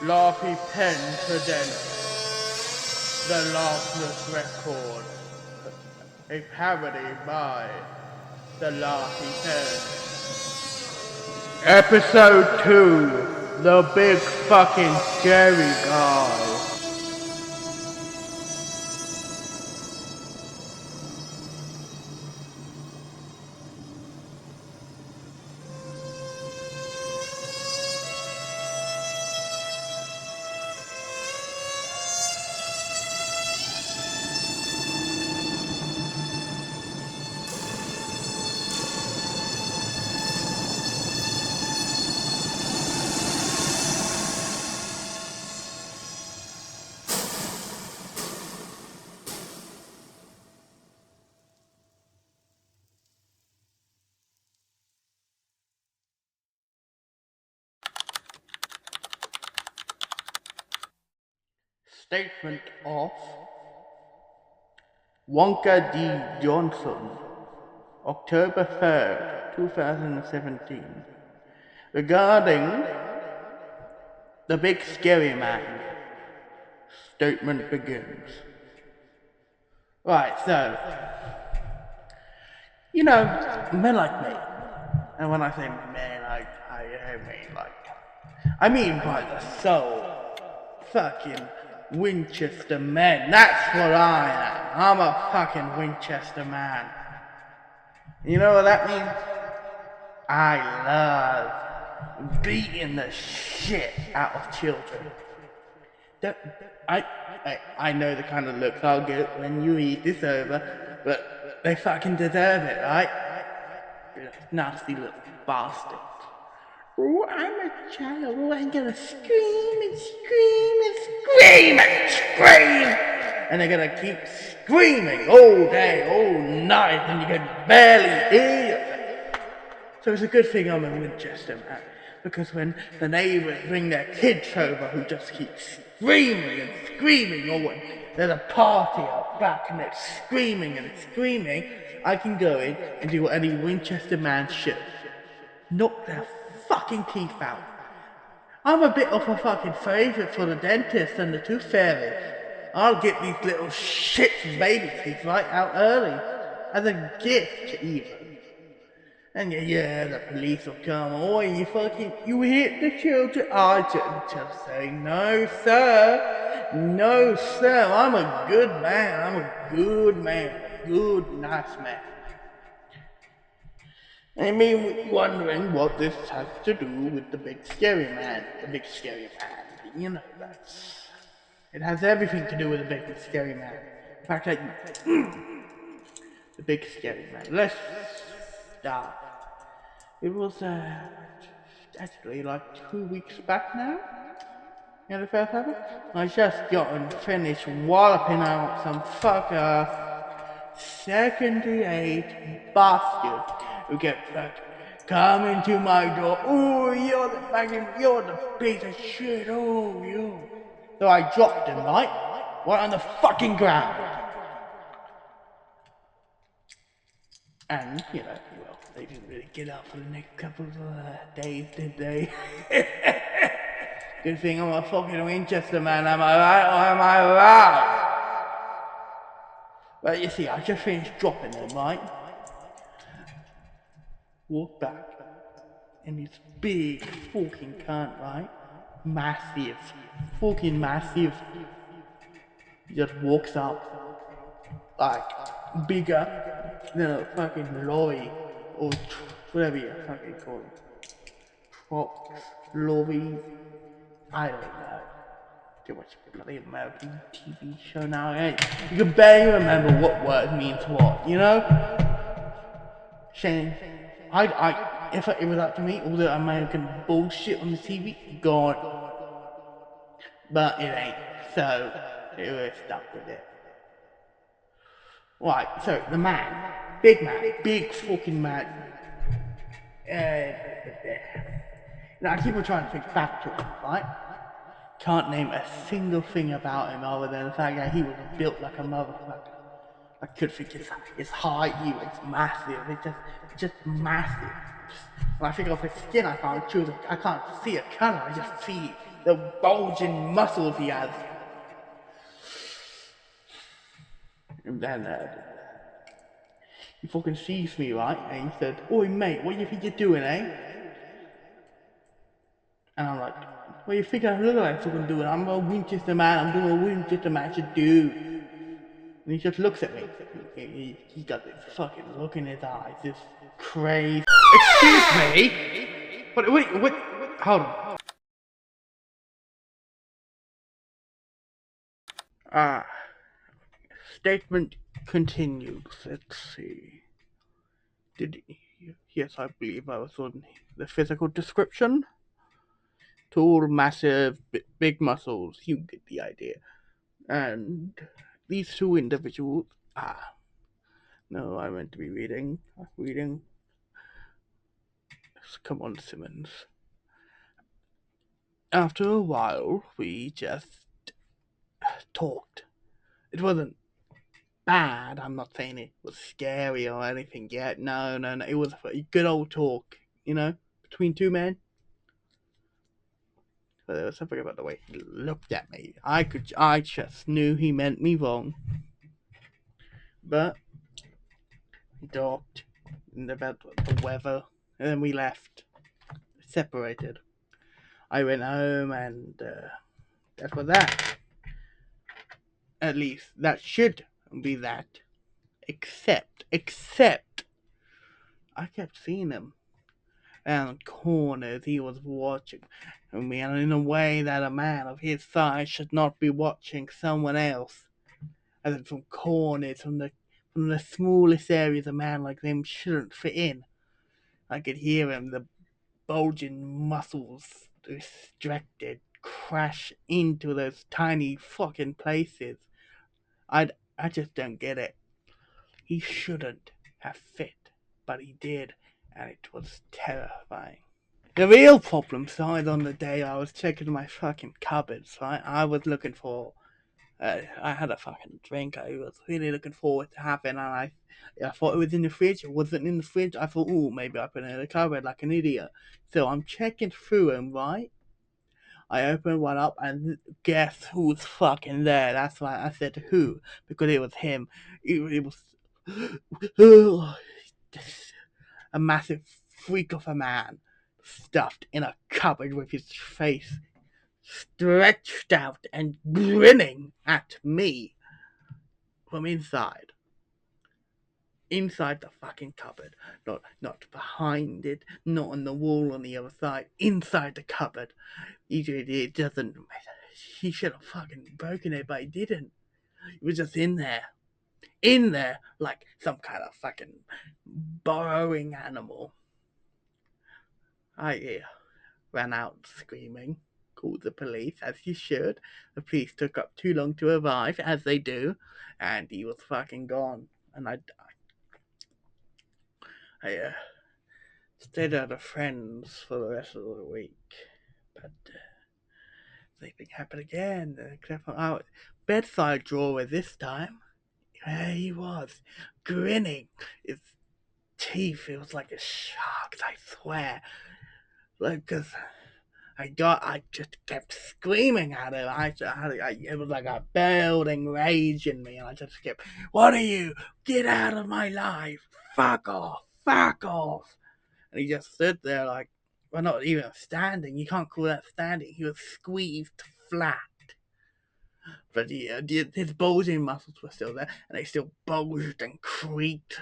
LARPy Pen presents the LARPNUS record, a parody by the LARPy Pen. Episode 2, the big fucking scary guy. Statement of Wonka D. Johnson, October 3rd, 2017, regarding the big scary man. Statement begins. Right, so, you know, men like me, and when I say men, I mean by the soul, fucking Winchester men. That's what I am. I'm a fucking Winchester man. You know what that means? I love beating the shit out of children. I know the kind of looks I'll get when you eat this over, but they fucking deserve it, right? Nasty little bastards. Oh, I'm a child. Oh, I'm gonna scream and scream and scream and scream. And they're gonna keep screaming all day, all night, and you can barely hear. So it's a good thing I'm a Winchester man, because when the neighbors bring their kids over who just keep screaming and screaming, or when there's a party out back and they're screaming and screaming, I can go in and do what any Winchester man should. Knock their fucking teeth out. I'm a bit of a fucking favourite for the dentist and the tooth fairy. I'll get these little shits baby teeth right out early, as a gift even. And yeah, the police will come. Oh, you hit the children. I just say, no sir, no sir. I'm a good man. I'm a good man, a good, nice man. I mean, wondering what this has to do with the big scary man. The big scary man, you know, it has everything to do with the big scary man. In fact, the big scary man. Let's start. It was, actually like 2 weeks back now. You know the first happened? I just gotten finished walloping out some fucker secondary age bastard who kept coming to my door. Oh, you're the piece of shit. Oh, you. So I dropped him, right on the fucking ground. And, you know, well, they didn't really get up for the next couple of days, did they? Good thing I'm a fucking Winchester man, am I right or am I right? But you see, I just finished dropping them, right? Walk back, and this big fucking cunt, right? Massive, fucking massive. He just walks up, like, bigger than a fucking lorry, or whatever you fucking call it. Trucks, lorries, I don't know. Too much bloody American TV show now, eh? You can barely remember what word means what, you know? Shane, if it was up to me, all the American bullshit on the TV, gone. But it ain't, so we're stuck with it. Right, so the man, big fucking man. Now I keep on trying to think back to him, right? Can't name a single thing about him other than the fact that he was built like a motherfucker. I could think his height, he was massive. It's just massive. When I think of his skin, I can't see a color. I just see The bulging muscles he has. And then he fucking sees me, right? And he said, "Oi mate, what do you think you're doing, eh?" And I'm like, "What do you think I look like I'm fucking doing? I'm a Winchester man, I'm doing a Winchester man should do." And he just looks at me. He got this fucking look in his eyes, this crazy. Excuse me? What? Hold on. Ah, statement continues. Let's see. Yes, I believe I was on the physical description. Tall, massive, big muscles. You get the idea. And these two individuals. No, I meant to be reading. Reading. Come on, Simmons. After a while, we just talked. It wasn't bad. I'm not saying it was scary or anything yet. No. It was a good old talk, between two men. But there was something about the way he looked at me. I just knew he meant me wrong. But he talked about the weather, and then we left, separated. I went home, and that was that. At least that should be that. Except, I kept seeing him around corners. He was watching me, and in a way that a man of his size should not be watching someone else. As in from corners, from the smallest areas a man like them shouldn't fit in. I could hear him, the bulging muscles, restricted, crash into those tiny fucking places. I just don't get it. He shouldn't have fit, but he did, and it was terrifying. The real problem started on the day I was checking my fucking cupboards, right? I was looking for. I had a fucking drink I was really looking forward to having, and I thought it was in the fridge. It wasn't in the fridge. I thought, oh, maybe I put it in the cupboard like an idiot. So I'm checking through them, right? I opened one up, and guess who's fucking there? That's why I said who, because it was him. It was a massive freak of a man, stuffed in a cupboard with his face stretched out and grinning at me from inside. Inside the fucking cupboard. Not behind it, not on the wall on the other side. Inside the cupboard. It doesn't matter. He should have fucking broken it, but he didn't. It was just in there. In there, like some kind of fucking burrowing animal. I ran out screaming, called the police, as he should. The police took up too long to arrive, as they do, and he was fucking gone. And I stayed at a friend's for the rest of the week. But same thing happened again, except for our bedside drawer this time. There he was, grinning. His teeth, it was like a shark, I swear. Like, because I just kept screaming at him. It was like a building rage in me, and I just kept, "What are you? Get out of my life! Fuck off! Fuck off!" And he just stood there like, well, not even standing. You can't call that standing. He was squeezed flat. But his bulging muscles were still there, and they still bulged and creaked.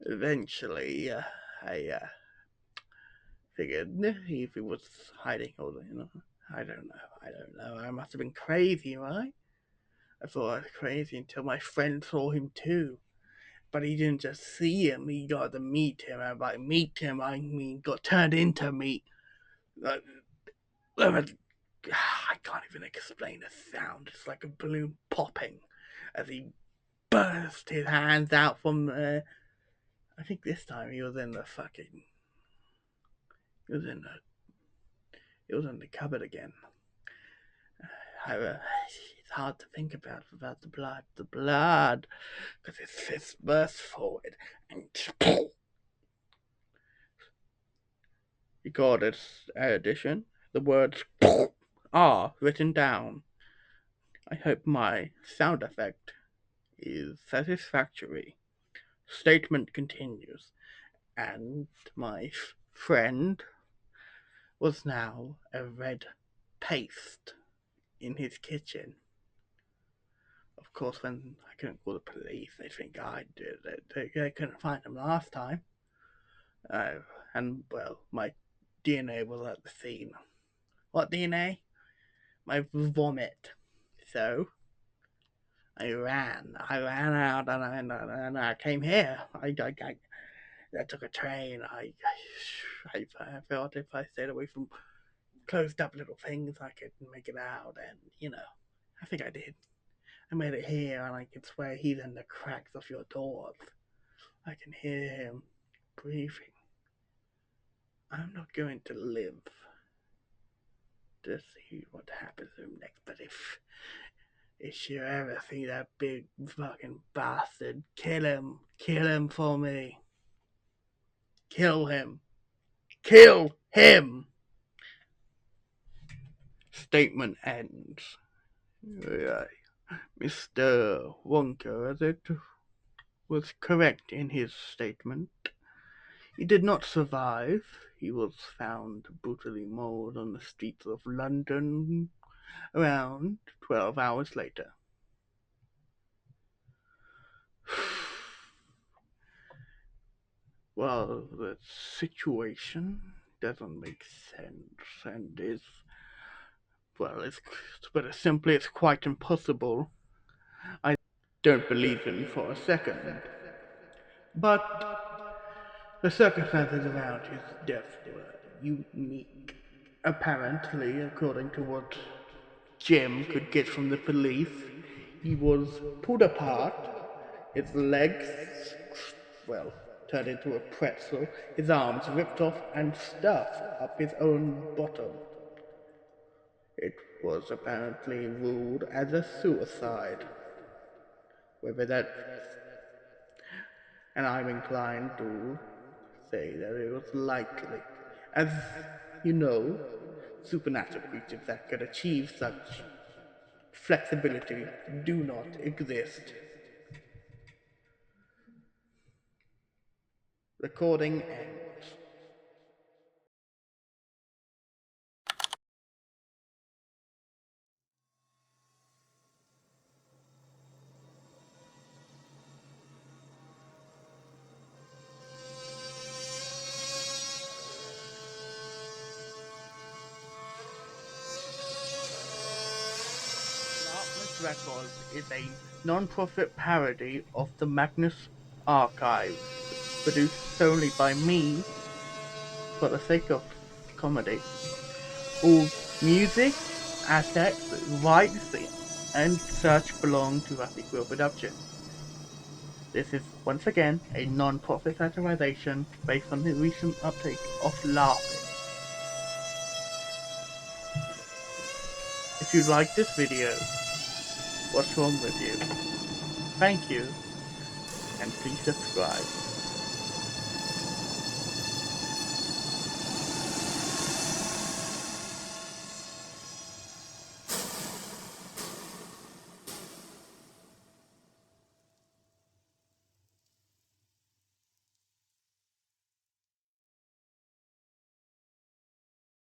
Eventually, I figured if he was hiding or I don't know. I must have been crazy, right? I thought I was crazy until my friend saw him too. But he didn't just see him, he got to meet him. And by meet him, I mean got turned into meat. I can't even explain the sound. It's like a balloon popping as he burst his hands out from I think this time he was in the fucking. He was in the. He was in the cupboard again. It's hard to think about without the blood, because his fist burst forward and he called it addition. the words are written down. I hope my sound effect is satisfactory. Statement continues, and my friend was now a red paste in his kitchen. Of course, when I couldn't call the police, they think I did it. They couldn't find him last time. And, well, my DNA was at the scene. What DNA? My vomit. So, I ran out, and I came here. I took a train. I felt if I stayed away from closed up little things, I could make it out, and, I think I did. I made it here, and I can swear he's in the cracks of your doors. I can hear him breathing. I'm not going to live to see what happens to him next, but if you ever see that big fucking bastard, kill him. Kill him for me. Kill him. Kill him! Statement ends. Mr. Wonka, as it was correct in his statement. He did not survive. He was found brutally mauled on the streets of London around 12 hours later. Well, the situation doesn't make sense and is, well, it's put it simply, it's quite impossible. I don't believe him for a second. But the circumstances around his death were unique. Apparently, according to what Jim could get from the police, he was pulled apart, his legs, well, turned into a pretzel, his arms ripped off and stuffed up his own bottom. It was apparently ruled as a suicide. Whether that, and I'm inclined to say that it was likely, as you know, supernatural creatures that could achieve such flexibility do not exist. Recording ends. LARPNUS Records is a non-profit parody of the Magnus Archive, produced solely by me for the sake of comedy. All music, assets, rights, and such belong to Rusty Quill Productions. This is once again a non-profit satirization based on the recent uptake of LARPing. If you like this video, what's wrong with you? Thank you, and please subscribe.